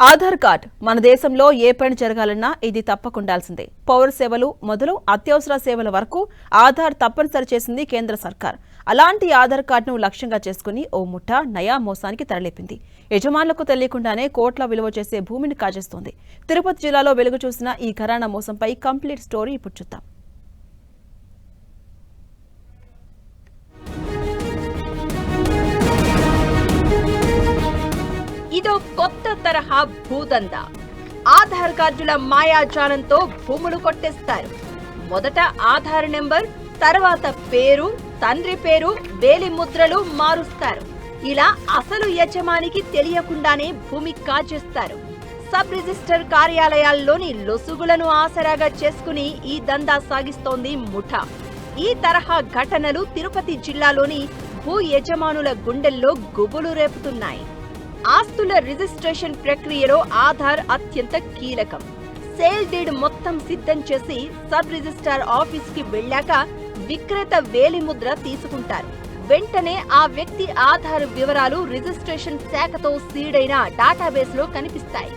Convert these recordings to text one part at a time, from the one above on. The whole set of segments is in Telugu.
ఆధార్ కార్డ్ మన దేశంలో ఏ పని జరగాలన్నా ఇది తప్పకుండాల్సిందే. పౌర సేవలు మొదలు అత్యవసర సేవల వరకు ఆధార్ తప్పనిసరి చేసింది కేంద్ర సర్కార్. అలాంటి ఆధార్ కార్డును లక్ష్యంగా చేసుకుని ఓ ముఠా నయా మోసానికి తెరలేపింది. యజమానులకు తెలియకుండానే కోట్ల విలువ చేసే భూమిని కాజేస్తోంది. తిరుపతి జిల్లాలో వెలుగు చూసిన ఈ ఘరానా మోసంపై కంప్లీట్ స్టోరీ ఇప్పుడు చూద్దాం. ఇదో కొత్త తరహా భూదందా. ఆధార్ కార్డుల మాయాజాలంతో భూములు కొట్టేస్తారు. మొదట ఆధార్ నెంబర్, తర్వాత పేరు, తండ్రి పేరు, వేలి ముద్రలు మారుస్తారు. ఇలా అసలు యజమానికి తెలియకుండానే భూమి కాజేస్తారు. సబ్ రిజిస్టర్ కార్యాలయాల్లోని లొసుగులను ఆసరాగా చేసుకుని ఈ దందా సాగిస్తోంది ముఠా. ఈ తరహా ఘటనలు తిరుపతి జిల్లాలోని భూ యజమానుల గుండెల్లో గుబులు రేపుతున్నాయి. ఆస్తుల రిజిస్ట్రేషన్ ప్రక్రియలో ఆధార్ అత్యంత కీలకం. సేల్ డీడ్ మొత్తం సిద్ధం చేసి సబ్ రిజిస్ట్రార్ ఆఫీస్ కి వెళ్ళాక విక్రేత వేలిముద్ర తీసుకుంటారు. వెంటనే ఆ వ్యక్తి ఆధార్ వివరాలు రిజిస్ట్రేషన్ శాఖతో సీడైన డాటాబేస్ లో కనిపిస్తాయి.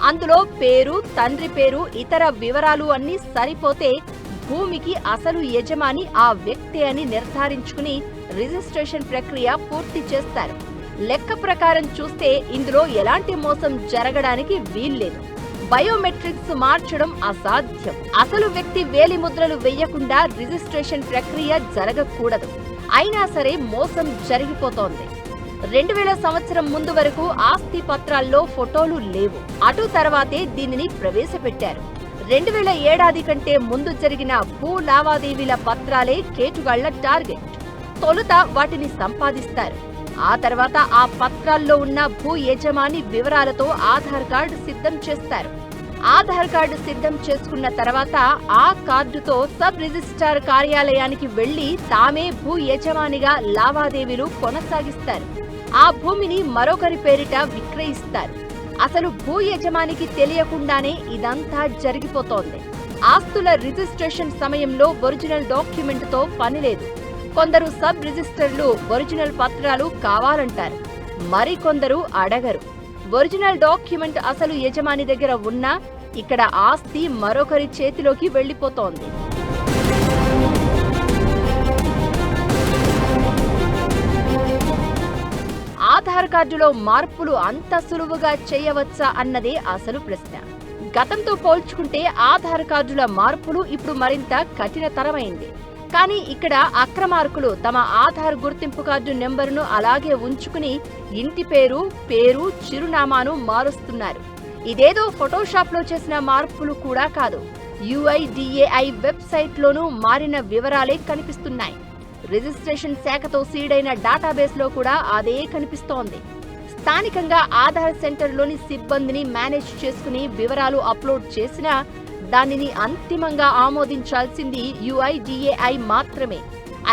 అందులో పేరు, తండ్రి పేరు, ఇతర వివరాలు అన్నీ సరిపోతే భూమికి అసలు యజమాని ఆ వ్యక్తి అని నిర్ధారించుకుని రిజిస్ట్రేషన్ ప్రక్రియ పూర్తి చేస్తారు. లెక్క ప్రకారం చూస్తే ఇందులో ఎలాంటి మోసం జరగడానికి వీల్లేదు. బయోమెట్రిక్స్ మార్చడం అసాధ్యం. అసలు వ్యక్తి వేలిముద్రలు వెయ్యకుండా రిజిస్ట్రేషన్ ప్రక్రియ జరగకూడదు. అయినా సరే మోసం జరిగిపోతోంది. 2000 సంవత్సరం ముందు వరకు ఆస్తి పత్రాల్లో ఫోటోలు లేవు. అటు తర్వాతే దీనిని ప్రవేశపెట్టారు. 2000 ఏడాది కంటే ముందు జరిగిన భూ లావాదేవీల పత్రాలే కేటుగాళ్ల టార్గెట్. తొలుత వాటిని సంపాదిస్తారు. ఆ తర్వాత ఆ పత్రాల్లో ఉన్న భూ యజమాని వివరాలతో ఆధార్ కార్డు సిద్ధం చేస్తారు. ఆధార్ కార్డు సిద్ధం చేసుకున్న తర్వాత ఆ కార్డుతో సబ్ రిజిస్ట్రార్ కార్యాలయానికి వెళ్లి తామే భూ యజమానిగా లావాదేవీలు కొనసాగిస్తారు. ఆ భూమిని మరొకరి పేరిట విక్రయిస్తారు. అసలు భూ యజమానికి తెలియకుండానే ఇదంతా జరిగిపోతోంది. ఆస్తుల రిజిస్ట్రేషన్ సమయంలో ఒరిజినల్ డాక్యుమెంట్తో పనిలేదు. కొందరు సబ్ రిజిస్టర్లు ఒరిజినల్ పత్రాలు కావాలంటారు. మరికొందరు అడగరు. ఒరిజినల్ డాక్యుమెంట్ అసలు యజమాని దగ్గర ఉన్నా ఇక్కడ ఆస్తి మరొకరి చేతిలోకి వెళ్లిపోతోంది. ఆధార్ కార్డులో మార్పులు అంత సులువుగా చేయవచ్చా అన్నదే అసలు ప్రశ్న. గతంతో పోల్చుకుంటే ఆధార్ కార్డుల మార్పులు ఇప్పుడు మరింత కఠినతరమైంది. కానీ ఇక్కడ అక్రమార్కులు తమ ఆధార్ గుర్తింపు కార్డు నెంబరును అలాగే ఉంచుకుని ఇంటి పేరు, చిరునామాను మారుస్తున్నారు. ఇదేదో ఫోటోషాప్ లో చేసిన మార్పులు కూడా కాదు. UIDAI వెబ్సైట్లోనూ మారిన వివరాలే కనిపిస్తున్నాయి. రిజిస్ట్రేషన్ శాఖతో సీడైన డాటాబేస్ లో కూడా అదే కనిపిస్తోంది. స్థానికంగా ఆధార్ సెంటర్లోని సిబ్బందిని మేనేజ్ చేసుకుని వివరాలు అప్లోడ్ చేసినా దానిని అంతిమంగా ఆమోదించాల్సింది UIDAI మాత్రమే.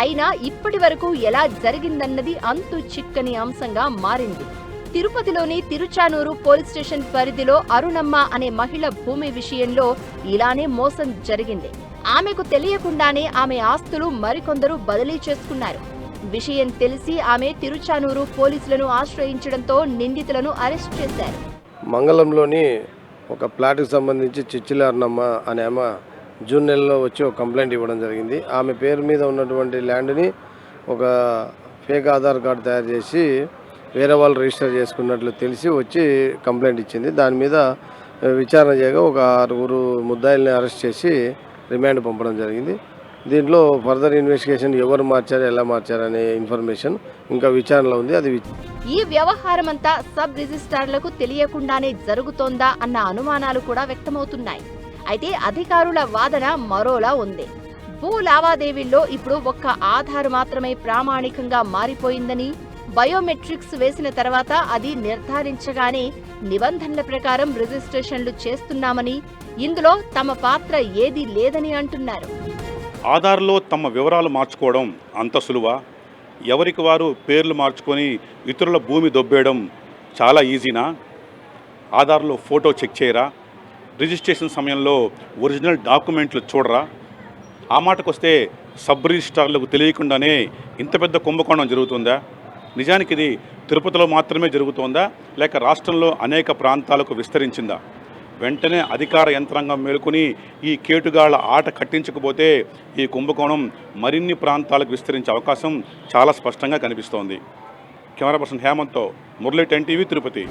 అయినా ఇప్పటి వరకు ఎలా జరిగిందన్నది అంతు చిక్కని అంశంగా మారింది. తిరుపతిలోని తిరుచానూరు పోలీస్ స్టేషన్ పరిధిలో అరుణమ్మ అనే మహిళ భూమి విషయంలో ఇలానే మోసం జరిగింది. ఆమెకు తెలియకుండానే ఆమె ఆస్తులు మరికొందరు బదిలీ చేసుకున్నారు. విషయం తెలిసి ఆమె తిరుచానూరు పోలీసులను ఆశ్రయించడంతో నిందితులను అరెస్ట్ చేశారు. మంగళంలోని ఒక ప్లాట్కి సంబంధించి చిచ్చిల అరుణమ్మ అనే ఆమె జూన్ నెలలో వచ్చి ఒక కంప్లైంట్ ఇవ్వడం జరిగింది. ఆమె పేరు మీద ఉన్నటువంటి ల్యాండ్ని ఒక ఫేక్ ఆధార్ కార్డు తయారు చేసి వేరే వాళ్ళు రిజిస్టర్ చేసుకున్నట్లు తెలిసి వచ్చి కంప్లైంట్ ఇచ్చింది. దాని మీద విచారణ చేయగా ఒక 6 ముద్దాయిల్ని అరెస్ట్ చేసి రిమాండ్ పంపడం జరిగింది. దీంట్లో ఫర్దర్ ఇన్వెస్టిగేషన్ ఎవరు మార్చారు, ఎలా మార్చారు అనే ఇన్ఫర్మేషన్ ఇంకా విచారణలో ఉంది. అది ఈ వ్యవహారమంతా సబ్ రిజిస్ట్రార్లకు తెలియకుండానే జరుగుతోందా అన్న అనుమానాలు కూడా వ్యక్తమవుతున్నాయి. అయితే అధికారుల వాదన మరోలా ఉంది. భూ లావాదేవీల్లో ఇప్పుడు ఒక్క ఆధార్ మాత్రమే ప్రామాణికంగా మారిపోయిందని, బయోమెట్రిక్స్ వేసిన తర్వాత అది నిర్ధారించగానే నిబంధనల ప్రకారం రిజిస్ట్రేషన్లు చేస్తున్నామని, ఇందులో తమ పాత్ర ఏదీ లేదని అంటున్నారు. ఆధార్లో తమ వివరాలు మార్చుకోవడం అంత సులువా? ఎవరికి వారు పేర్లు మార్చుకొని ఇతరుల భూమి దొబ్బేయడం చాలా ఈజీనా? ఆధార్లో ఫోటో చెక్ చేయరా? రిజిస్ట్రేషన్ సమయంలో ఒరిజినల్ డాక్యుమెంట్లు చూడరా? ఆ మాటకొస్తే సబ్ రిజిస్ట్రార్లకు తెలియకుండానే ఇంత పెద్ద కుంభకోణం జరుగుతుందా? నిజానికి ఇది తిరుపతిలో మాత్రమే జరుగుతోందా లేక రాష్ట్రంలో అనేక ప్రాంతాలకు విస్తరించిందా? వెంటనే అధికార యంత్రాంగం మేలుకొని ఈ కేటుగాళ్ల ఆట కట్టించకపోతే ఈ కుంభకోణం మరిన్ని ప్రాంతాలకు విస్తరించే అవకాశం చాలా స్పష్టంగా కనిపిస్తోంది. కెమెరా పర్సన్ హేమంత్తో మురళీ, 10 టీవీ, తిరుపతి.